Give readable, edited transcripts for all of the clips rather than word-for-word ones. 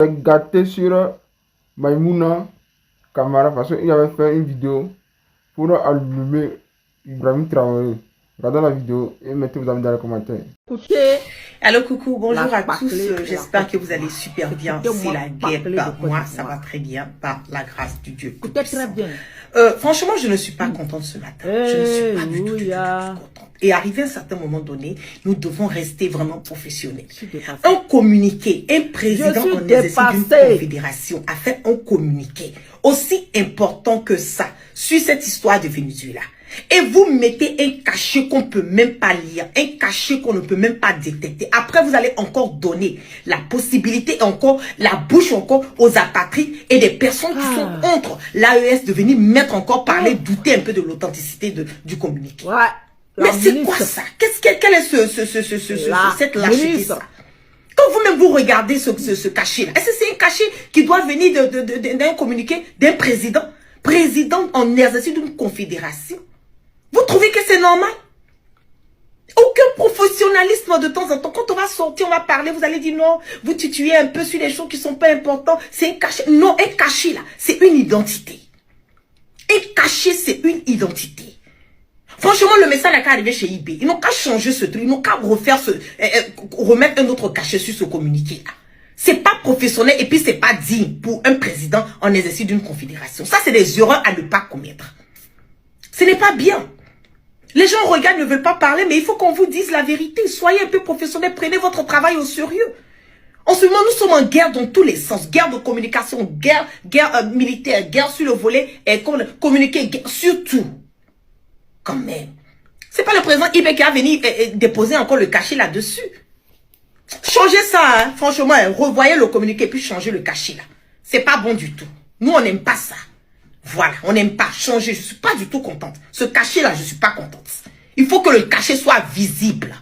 J'ai gâté sur Maïmouna Kamara parce qu'il avait fait une vidéo pour allumer Ibrahim Traoré. Regardez la vidéo et mettez vos amis dans les commentaires. Écoutez, Alors coucou, bonjour à tous, bâclée, j'espère que vous allez super bien. C'est la guerre, de moi ça va très bien par la grâce du Dieu. écoutez très bien. Franchement, je ne suis pas contente ce matin. Je ne suis pas du tout contente. Et arrivé à un certain moment donné, nous devons rester vraiment professionnels. Un communiqué, un président en exercice d'une confédération a fait un communiqué aussi important que ça sur cette histoire de Venezuela. Et vous mettez un cachet qu'on ne peut même pas lire, un cachet qu'on ne peut même pas détecter. Après, vous allez encore donner la possibilité, encore la bouche encore aux apatrides et des personnes qui sont contre l'AES de venir mettre encore parler, douter un peu de l'authenticité du communiqué. Ouais, mais c'est quoi ça? Quelle est cette lâcheté ça? Quand vous-même vous regardez ce cachet-là, est-ce que c'est un cachet qui doit venir d'un communiqué d'un président en exercice d'une confédération? Vous trouvez que c'est normal? Aucun professionnalisme de temps en temps. Quand on va sortir, on va parler, vous allez dire non, vous tituyez un peu sur les choses qui ne sont pas importantes. C'est un cachet. Non, un cachet là, c'est une identité. Un cachet, c'est une identité. Franchement, le message n'a qu'à arriver chez eBay. Ils n'ont qu'à changer ce truc, ils n'ont qu'à refaire remettre un autre cachet sur ce communiqué là. C'est pas professionnel et puis c'est pas digne pour un président en exercice d'une confédération. Ça, c'est des erreurs à ne pas commettre. Ce n'est pas bien. Les gens regardent, ne veulent pas parler, mais il faut qu'on vous dise la vérité. Soyez un peu professionnels, prenez votre travail au sérieux. En ce moment, nous sommes en guerre dans tous les sens. Guerre de communication, guerre militaire, guerre sur le volet, communiquer, surtout. Quand même. C'est pas le président Ibé qui a venu déposer encore le cachet là-dessus. Changez ça, hein. Franchement, revoyez le communiqué puis changez le cachet là. C'est pas bon du tout. Nous, on n'aime pas ça. Voilà, on n'aime pas changer. Je ne suis pas du tout contente. Ce cachet-là, je ne suis pas contente. Il faut que le cachet soit visible.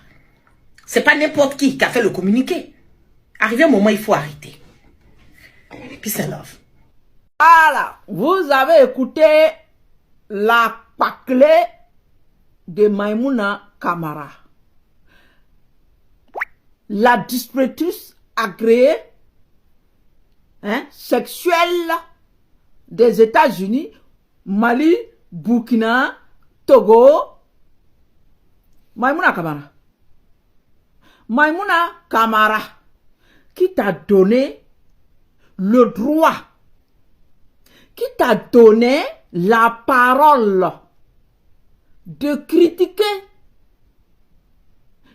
Ce n'est pas n'importe qui a fait le communiqué. Arrivé un moment, il faut arrêter. Peace and love. Voilà, vous avez écouté la bâclée de Maïmouna Kamara. La distributrice agréée sexuelle des États-Unis, Mali, Burkina, Togo, Maïmouna Kamara. Maïmouna Kamara, qui t'a donné le droit, qui t'a donné la parole de critiquer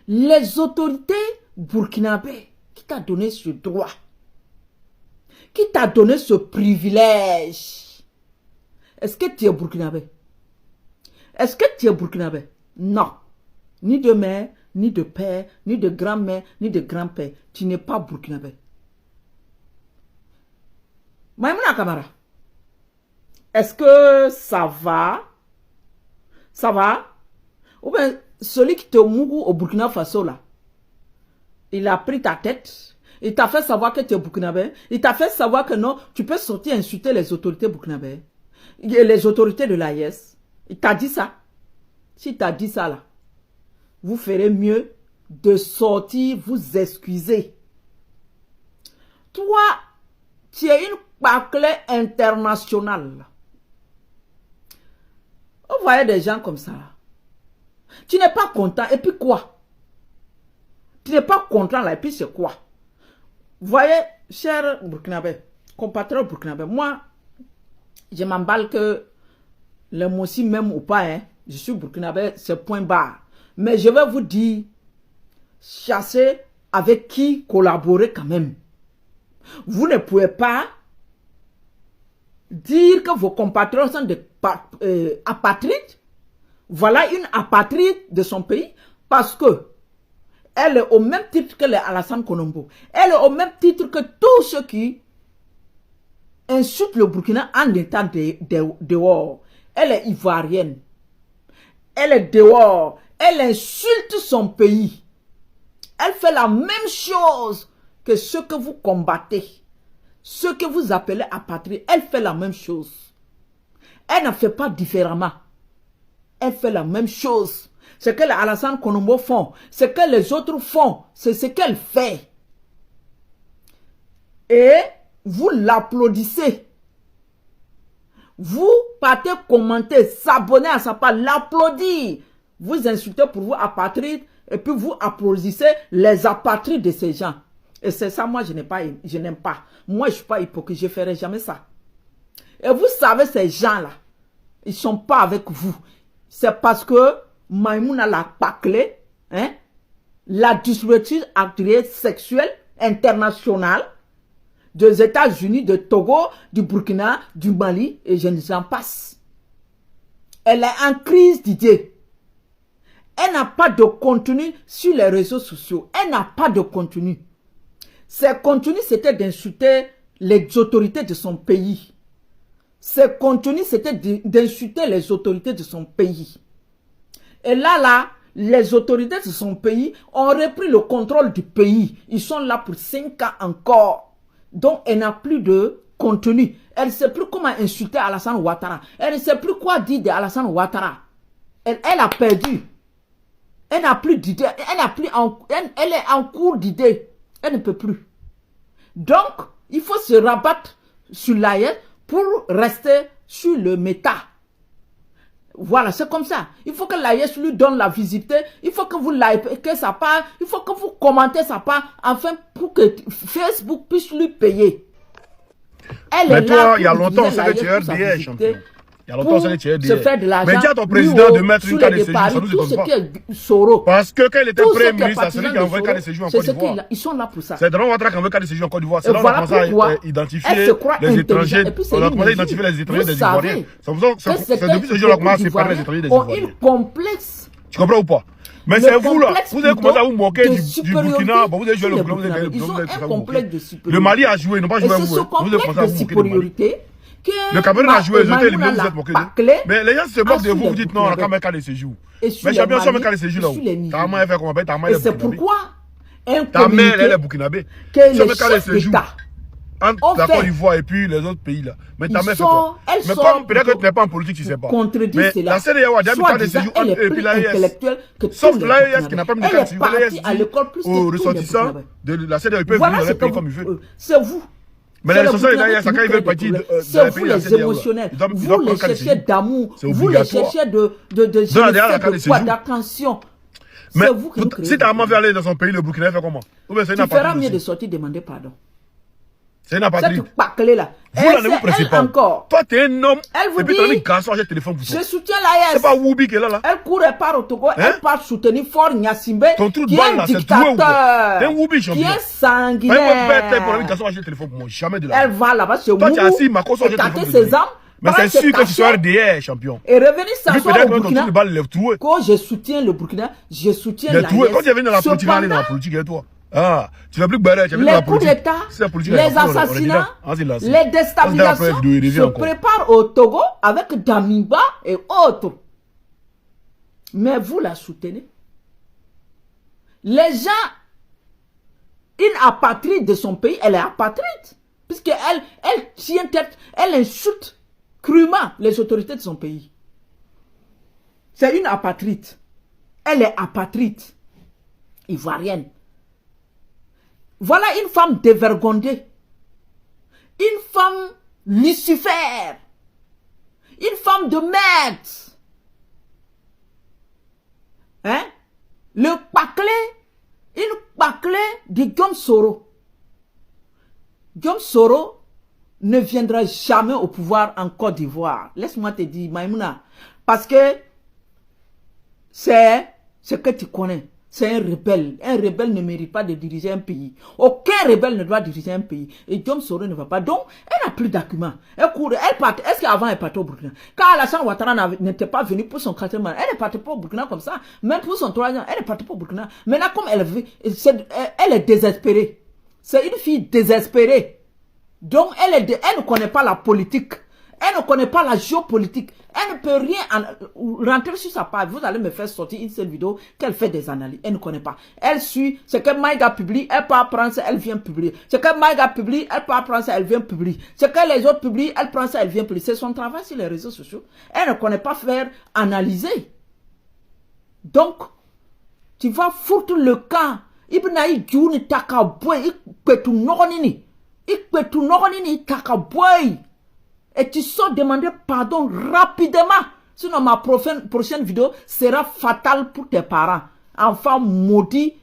les autorités burkinabées, qui t'a donné ce droit. Qui t'a donné ce privilège? Est-ce que tu es burkinabé? Est-ce que tu es burkinabé? Non. Ni de mère, ni de père, ni de grand-mère, ni de grand-père. Tu n'es pas burkinabé. Maïmouna Kamara, est-ce que ça va? Ça va? Ou bien celui qui te mourou au Burkina Faso là, il a pris ta tête. Il t'a fait savoir que tu es burkinabé. Il t'a fait savoir que non, tu peux sortir insulter les autorités burkinabées. Les autorités de l'AES. Il t'a dit ça. Si t'a dit ça là, vous ferez mieux de sortir, vous excuser. Toi, tu es une bâclée internationale. Vous voyez des gens comme ça. Tu n'es pas content. Et puis quoi? Tu n'es pas content là. Et puis c'est quoi? Vous voyez, chers Burkinabés, compatriotes Burkinabés, moi, je m'emballe que les Moussi même ou pas, hein, je suis Burkinabé, c'est point barre. Mais je vais vous dire, cherchez avec qui collaborer quand même. Vous ne pouvez pas dire que vos compatriotes sont des apatrides. Voilà une apatride de son pays parce que elle est au même titre que les Alassane Konombo. Elle est au même titre que tous ceux qui insultent le Burkina en étant dehors. Elle est ivoirienne. Elle est dehors. Elle insulte son pays. Elle fait la même chose que ceux que vous combattez. Ceux que vous appelez apatrides. Elle fait la même chose. Elle ne fait pas différemment. Elle fait la même chose. Ce que les Alassane Konombo font, ce que les autres font, c'est ce qu'elle fait. et vous l'applaudissez. Vous partez commenter, s'abonner à sa page, l'applaudir. Vous insultez pour vous apatrides et puis vous applaudissez les apatrides de ces gens. Et c'est ça, moi, je n'aime pas. Moi, je ne suis pas hypocrite, je ne ferai jamais ça. Et vous savez, ces gens-là, ils ne sont pas avec vous. C'est parce que Maïmouna l'a paclé, hein, la distributrice actrice sexuelle internationale des États-Unis, de Togo, du Burkina, du Mali, et je n'en passe. Elle est en crise d'idées. Elle n'a pas de contenu sur les réseaux sociaux. Elle n'a pas de contenu. Ses contenus, c'était d'insulter les autorités de son pays. Ses contenus, c'était d'insulter les autorités de son pays. Et là, les autorités de son pays ont repris le contrôle du pays. Ils sont là pour 5 ans encore. Donc, elle n'a plus de contenu. Elle ne sait plus comment insulter Alassane Ouattara. Elle ne sait plus quoi dire d'Alassane Ouattara. Elle a perdu. Elle n'a plus d'idée. Elle est en cours d'idée. Elle ne peut plus. Donc, il faut se rabattre sur l'AES pour rester sur le méta. Voilà, c'est comme ça. Il faut que l'AES lui donne la visibilité. Il faut que vous likez sa page. Il faut que vous commentez sa page. Enfin, pour que Facebook puisse lui payer. Mais toi, il y a longtemps, c'est que tu es RDA, champion. Il y a longtemps, c'est que tu es RDA. Mais dis à ton président de mettre une carte de séjour, ça ne nous étonne pas. Parce que quand il était Premier ministre, c'est celui qui a envoyé une carte de séjour en Côte d'Ivoire. Ils sont là pour ça. C'est Draman Ouattara qui a envoyé une carte de séjour en Côte d'Ivoire. C'est là qu'on a commencé à identifier les étrangers. On a commencé à identifier les étrangers des Ivoiriens. C'est depuis ce jour-là qu'on a séparé les étrangers des Ivoiriens. Complexe. Tu comprends ou pas? Mais c'est vous là, vous avez commencé à vous moquer du Burkina, vous avez joué le Burkina, vous avez gagné le complexe de supériorité. Le Mali a joué, ils n'ont pas joué à vous. Vous avez commencé à vous moquer du Mali. Le Cameroun a joué, ils ont été éliminés, vous êtes moqués. Mais les gens se moquent de vous, vous dites non, on a quand même un cas de séjour. Mais champion, si on met un cas de séjour là-haut, ta maman, elle fait comment? Ta maman, elle est burkinabé. C'est pourquoi ta mère, elle est burkinabé. Si on met un cas de séjour entre la Côte d'Ivoire et puis les autres pays là. Mais ta mère fait quoi? Mais comme peut-être que tu n'es pas en politique, tu ne sais pas. Mais la CEDEAO a déjà mis un cas de séjour et puis l'AES. Sauf l'AES qui n'a pas mis de cas de séjour. L'AES dit aux ressortissants de la CEDEAO, ils peuvent venir dans les pays comme ils veulent. C'est vous. Mais les ressortissants de l'AES, quand ils veulent partir de la pays de la CEDEAO, vous les cherchez d'amour, vous les cherchez d'attention. Mais si ta maman veut aller dans son pays, le Burkina, fait comment? Tu feras mieux de sortir demander pardon. C'est une apatride. Cette paclée là. Vous là, ne vous pressez pas. Toi, tu es un homme. Elle vous et puis, tu as mis garçon à le téléphone pour toi. Je soutiens l'AES. C'est pas Woubi qui est là. Elle court, elle part au Togo. Elle part soutenir Fort Nyassimbe. Ton trou de balle là, c'est troué. T'es un Woubi, champion. Qui est sanguinaire. Elle pour la garçon à le téléphone pour moi. Jamais de la. Elle va là-bas chez vous. Toi, tu as assis, ma cause à le téléphone. Ses armes. Mais c'est sûr que tu sois RDA, champion. Et revenir s'asseoir au Burkina. Quand je soutiens le Burkina, je soutiens l'AES. Quand tu es venu dans la politique, aller dans la politique, et toi. Ah, tu vas plus barrer, tu vas plus dans la politique. Les coups d'État, les assassinats, les déstabilisations se préparent au Togo avec Damiba et autres. Mais vous la soutenez. Les gens, une apatride de son pays, elle est apatride. Puisqu'elle tient tête, elle insulte crûment les autorités de son pays. C'est une apatride. Elle est apatride. Ivoirienne. Voilà une femme dévergondée. Une femme Lucifer. Une femme de merde. Hein? Le paclé. Une paclé de Guillaume Soro. Guillaume Soro ne viendra jamais au pouvoir en Côte d'Ivoire. Laisse-moi te dire, Maïmouna. Parce que c'est ce que tu connais. C'est un rebelle. Un rebelle ne mérite pas de diriger un pays. Aucun rebelle ne doit diriger un pays. Et Guillaume Soro ne va pas. Donc, elle n'a plus d'arguments. Elle court. Elle part. Est-ce qu'avant elle partait au Burkina? Quand Alassane Ouattara n'était pas venu pour son 4e mandat, elle ne partait pas au Burkina comme ça. Même pour son 3e, elle ne partait pas au Burkina. Maintenant, comme elle est désespérée. C'est une fille désespérée. Donc, elle ne connaît pas la politique. Elle ne connaît pas la géopolitique. Elle ne peut rien rentrer sur sa page. Vous allez me faire sortir une seule vidéo qu'elle fait des analyses. Elle ne connaît pas. Elle suit ce que Maïga publie. Elle part prendre ça, elle vient publier. Ce que Maïga publie, elle part prendre ça, elle vient publier. Ce que les autres publient, elle prend ça, elle vient publier. C'est son travail sur les réseaux sociaux. Elle ne connaît pas faire analyser. Donc, tu vas foutre le camp. Ibnaï Djouni Takaboue, Ipetu Noronini. Et tu sors demander pardon rapidement. Sinon, ma prochaine vidéo sera fatale pour tes parents. Enfant maudit.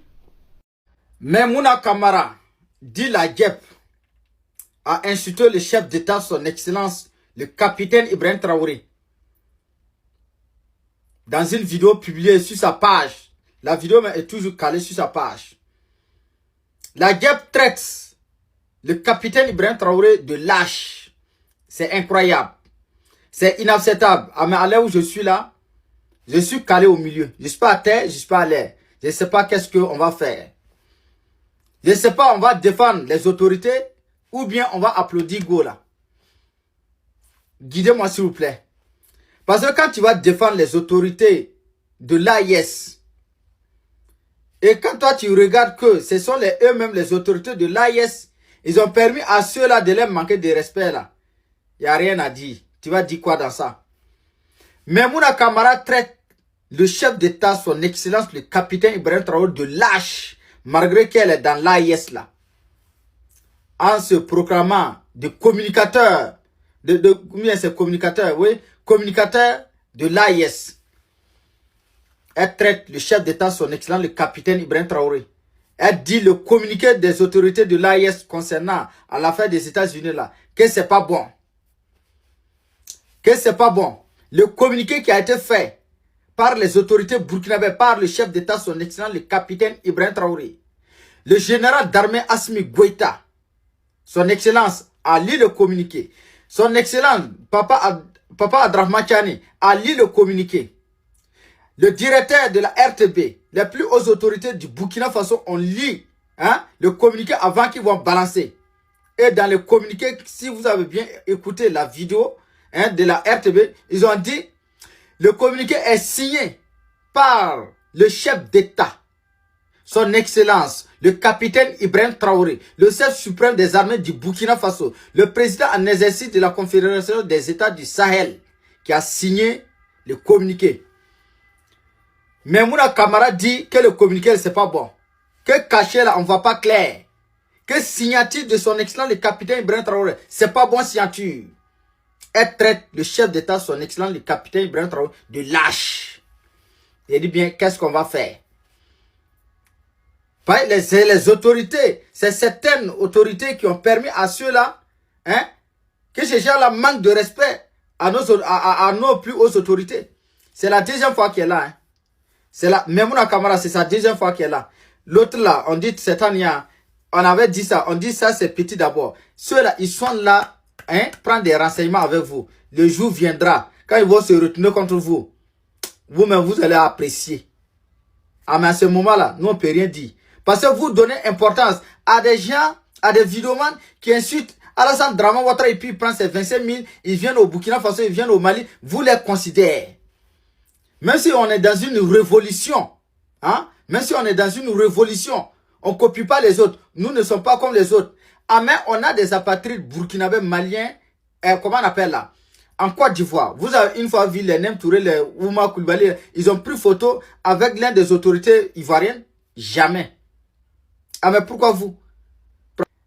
Mais Mouna Kamara dit la JEP a insulté le chef d'État, son excellence, le capitaine Ibrahim Traoré. Dans une vidéo publiée sur sa page. La vidéo est toujours calée sur sa page. La JEP traite le capitaine Ibrahim Traoré de lâche. C'est incroyable. C'est inacceptable. Mais à l'heure où je suis là, je suis calé au milieu. Je ne suis pas à terre, je ne suis pas à l'air. Je ne sais pas qu'est-ce qu'on va faire. Je ne sais pas, on va défendre les autorités ou bien on va applaudir Gola. Guidez-moi s'il vous plaît. Parce que quand tu vas défendre les autorités de l'AIS, et quand toi tu regardes que ce sont eux-mêmes les autorités de l'AIS, ils ont permis à ceux-là de leur manquer de respect là. Il n'y a rien à dire. Tu vas dire quoi dans ça? Mais Mouna Kamara traite le chef d'État, son excellence, le capitaine Ibrahim Traoré de lâche, malgré qu'elle est dans l'AIS là. En se proclamant de communicateur, combien c'est communicateur, oui, communicateur de l'AIS. Elle traite le chef d'État, son excellence, le capitaine Ibrahim Traoré. Elle dit le communiqué des autorités de l'AIS concernant à l'affaire des États-Unis là, que c'est pas bon. Que c'est pas bon. Le communiqué qui a été fait par les autorités burkinabées, par le chef d'État, son excellence, le capitaine Ibrahim Traoré. Le général d'armée Assimi Goïta, son excellence, a lu le communiqué. Son excellence, Papa Abdrahmane Tiani, a lu le communiqué. Le directeur de la RTB, les plus hautes autorités du Burkina Faso ont lu le communiqué avant qu'ils vont balancer. Et dans le communiqué, si vous avez bien écouté la vidéo de la RTB, ils ont dit le communiqué est signé par le chef d'État, son excellence, le capitaine Ibrahim Traoré, le chef suprême des armées du Burkina Faso, le président en exercice de la Confédération des États du Sahel, qui a signé le communiqué. Mais Mouna Kamara dit que le communiqué, c'est pas bon. Que caché là, on ne voit pas clair. Que signature de son excellence, le capitaine Ibrahim Traoré, c'est pas bon signature. Elle traite le chef d'État, son excellence, le capitaine Ibrahim Traoré, de lâche. Il dit bien, qu'est-ce qu'on va faire? C'est les autorités, c'est certaines autorités qui ont permis à ceux-là, que ces gens-là manquent de respect à nos plus hautes autorités. C'est la deuxième fois qu'elle est là. C'est là, Memouna Kamara, c'est sa deuxième fois qu'elle est là. L'autre là, on dit cette année, on avait dit ça, on dit ça c'est petit d'abord. Ceux-là, ils sont là, prendre des renseignements avec vous. Le jour viendra, quand ils vont se retourner contre vous, vous-même vous allez apprécier. Mais à ce moment-là, nous on ne peut rien dire. Parce que vous donnez importance à des gens, à des vidéomans qui insultent Alassane Dramane Ouattara et puis il prend ses 25 000, ils viennent au Burkina Faso, ils viennent au Mali, vous les considérez. Même si on est dans une révolution, même si on est dans une révolution, on ne copie pas les autres. Nous ne sommes pas comme les autres. Mais on a des apatrides burkinabés, maliens, comment on appelle là? En Côte d'Ivoire. Vous avez une fois vu les Nem Touré, les Ouma Koulibaly, ils ont pris photo avec l'un des autorités ivoiriennes? Jamais. Mais pourquoi vous?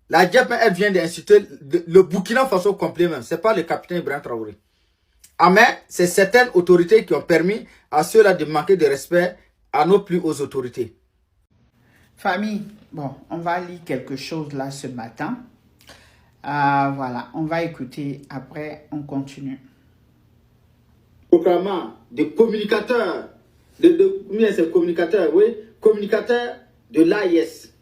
La JEP, elle vient d'insulter le Burkina Faso complet même. Ce n'est pas le capitaine Ibrahim Traoré. Mais c'est certaines autorités qui ont permis à ceux-là de manquer de respect à nos plus hautes autorités. Famille, bon, on va lire quelque chose là ce matin. Voilà, on va écouter, après on continue. Proclamant des communicateurs, c'est communicateurs, oui, communicateurs de l'AIS.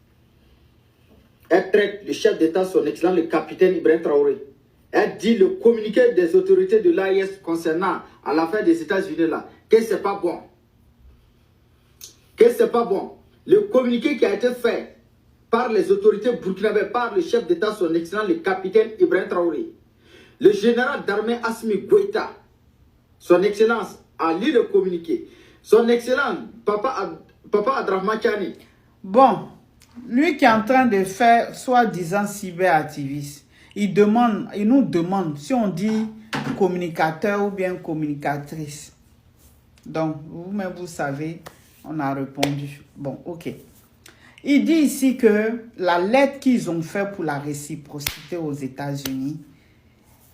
Elle traite le chef d'État, son excellence, le capitaine Ibrahim Traoré. Elle dit le communiqué des autorités de l'AIS concernant à l'affaire des États-Unis là, que c'est pas bon. Que c'est pas bon. Le communiqué qui a été fait par les autorités burkinabées, par le chef d'État, son excellence, le capitaine Ibrahim Traoré. Le général d'armée Assimi Goïta, son excellence, a lu le communiqué. Son excellence, Papa Abdrahmane Tiani. Bon, lui qui est en train de faire soi-disant cyberactiviste, il nous demande si on dit communicateur ou bien communicatrice. Donc, vous-même, vous savez, on a répondu. Bon, ok. Il dit ici que la lettre qu'ils ont fait pour la réciprocité aux États-Unis,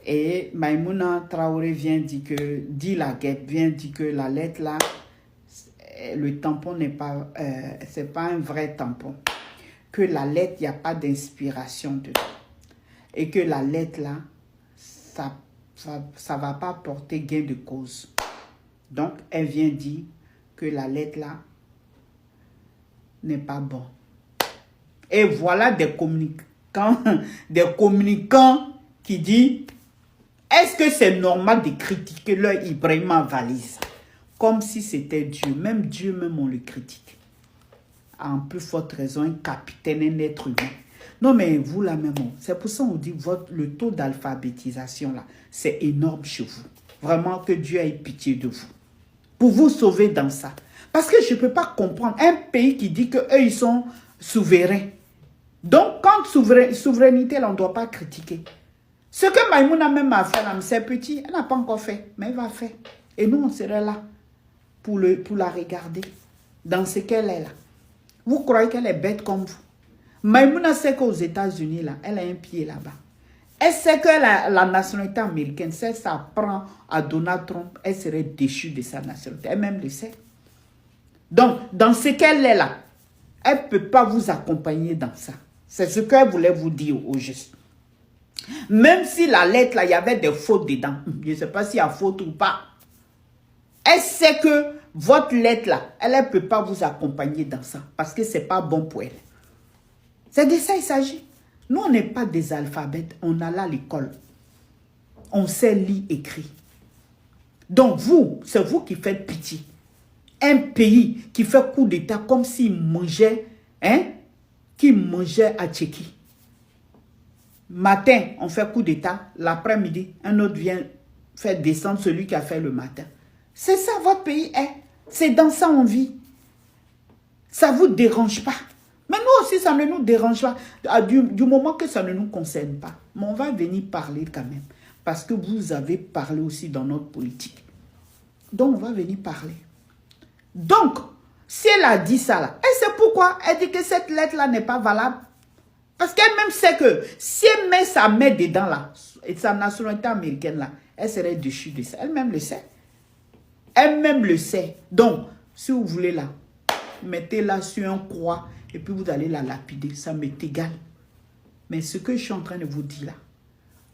et Maïmouna Traoré dit la guette, vient dire que la lettre là, le tampon n'est pas, c'est pas un vrai tampon. Que la lettre, il n'y a pas d'inspiration dedans. Et que la lettre là, ça va pas porter gain de cause. Donc, elle vient dire que la lettre là n'est pas bonne. Et voilà des communicants qui disent, est-ce que c'est normal de critiquer leur Ibrahima Valise? Comme si c'était Dieu. Même Dieu, même on le critique. En plus forte raison, un capitaine, un être humain. Non, mais vous là même, c'est pour ça qu'on dit le taux d'alphabétisation là, c'est énorme chez vous. Vraiment que Dieu ait pitié de vous. Pour vous sauver dans ça. Parce que je ne peux pas comprendre un pays qui dit qu'eux, ils sont souverains. Donc, quand souveraineté, là, on ne doit pas critiquer. Ce que Maïmouna même a fait, là, c'est petit, elle n'a pas encore fait, mais elle va faire. Et nous, on serait là pour la regarder dans ce qu'elle est là. Vous croyez qu'elle est bête comme vous? Maïmouna sait qu'aux États-Unis, là, elle a un pied là-bas. Elle sait que la nationalité américaine, si ça prend à Donald Trump, elle serait déchue de sa nationalité. Elle-même le sait. Donc, dans ce qu'elle est là, elle ne peut pas vous accompagner dans ça. C'est ce qu'elle voulait vous dire au juste. Même si la lettre, là, il y avait des fautes dedans. Je ne sais pas s'il y a faute ou pas. Elle sait que votre lettre, là, elle ne peut pas vous accompagner dans ça. Parce que ce n'est pas bon pour elle. C'est de ça qu'il s'agit. Nous, on n'est pas des alphabètes. On a là l'école. On sait lire, écrire. Donc, vous, c'est vous qui faites pitié. Un pays qui fait coup d'État comme s'il mangeait, qui mangeait à Tchéquie. Matin, on fait coup d'État. L'après-midi, un autre vient faire descendre celui qui a fait le matin. C'est ça votre pays est. C'est dans ça on vit. Ça ne vous dérange pas. Mais nous aussi, ça ne nous dérange pas. Du moment que ça ne nous concerne pas. Mais on va venir parler quand même. Parce que vous avez parlé aussi dans notre politique. Donc, on va venir parler. Donc, si elle a dit ça là, elle sait pourquoi elle dit que cette lettre-là n'est pas valable. Parce qu'elle-même sait que si elle met sa main dedans là, et sa nationalité américaine là, elle serait déchue de ça. Elle-même le sait. Elle-même le sait. Donc, si vous voulez là, mettez-la sur un croix et puis vous allez la lapider. Ça m'est égal. Mais ce que je suis en train de vous dire là,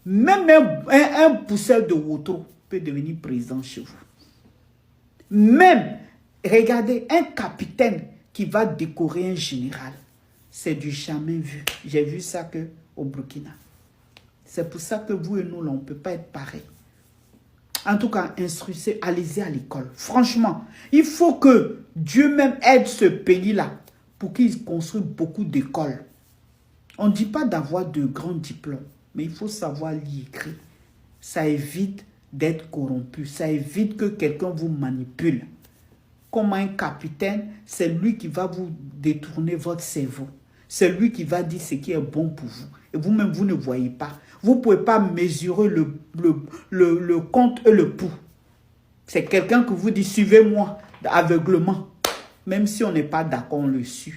même un pousseur de Woto peut devenir président chez vous. Même, regardez, un capitaine qui va décorer un général, c'est du jamais vu. J'ai vu ça au Burkina. C'est pour ça que vous et nous, là, on ne peut pas être pareil. En tout cas, instruisez, allez-y à l'école. Franchement, il faut que Dieu même aide ce pays-là pour qu'il construise beaucoup d'écoles. On ne dit pas d'avoir de grands diplômes, mais il faut savoir lire, écrire. Ça évite d'être corrompu. Ça évite que quelqu'un vous manipule. Comme un capitaine, c'est lui qui va vous détourner votre cerveau. C'est lui qui va dire ce qui est bon pour vous. Et vous-même, vous ne voyez pas. Vous ne pouvez pas mesurer le compte et le pouls. C'est quelqu'un qui vous dit, suivez-moi, aveuglement. Même si on n'est pas d'accord, on le suit.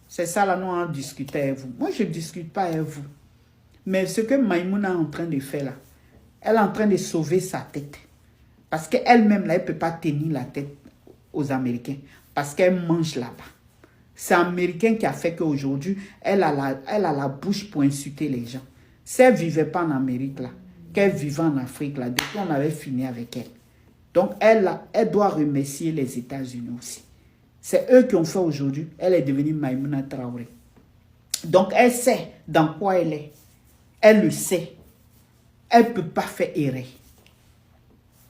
C'est ça, là, nous, on discute avec vous. Moi, je ne discute pas avec vous. Mais ce que Maïmouna est en train de faire, là, elle est en train de sauver sa tête. Parce qu'elle-même, là, elle ne peut pas tenir la tête aux Américains. Parce qu'elle mange là-bas. C'est l'Américain qui a fait qu'aujourd'hui, elle a la bouche pour insulter les gens. Si elle ne vivait pas en Amérique, là, qu'elle vivait en Afrique, là, depuis on avait fini avec elle. Donc, elle doit remercier les États-Unis aussi. C'est eux qui ont fait aujourd'hui. Elle est devenue Maïmouna Traoré. Donc, elle sait dans quoi elle est. Elle le sait. Elle ne peut pas faire errer.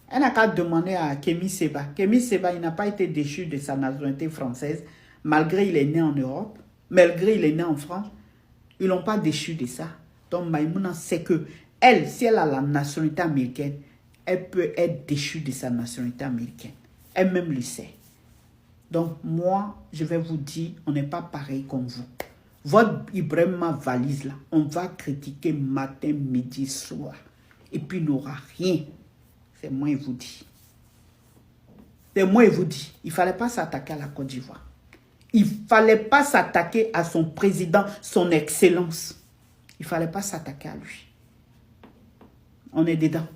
Elle n'a qu'à demander à Kémy Séba. Kémy Séba, il n'a pas été déchu de sa nationalité française, malgré il est né en Europe, malgré il est né en France. Ils ne l'ont pas déchu de ça. Donc, Maïmouna sait que elle, si elle a la nationalité américaine, elle peut être déchue de sa nationalité américaine. Elle-même le sait. Donc, moi, je vais vous dire, on n'est pas pareil comme vous. Votre Ibrahima Valise, là, on va critiquer matin, midi, soir. Et puis, il n'aura rien. C'est moi, je vous dis. C'est moi, je vous dis. Il ne fallait pas s'attaquer à la Côte d'Ivoire. Il ne fallait pas s'attaquer à son président, son excellence. Il ne fallait pas s'attaquer à lui. On est dedans.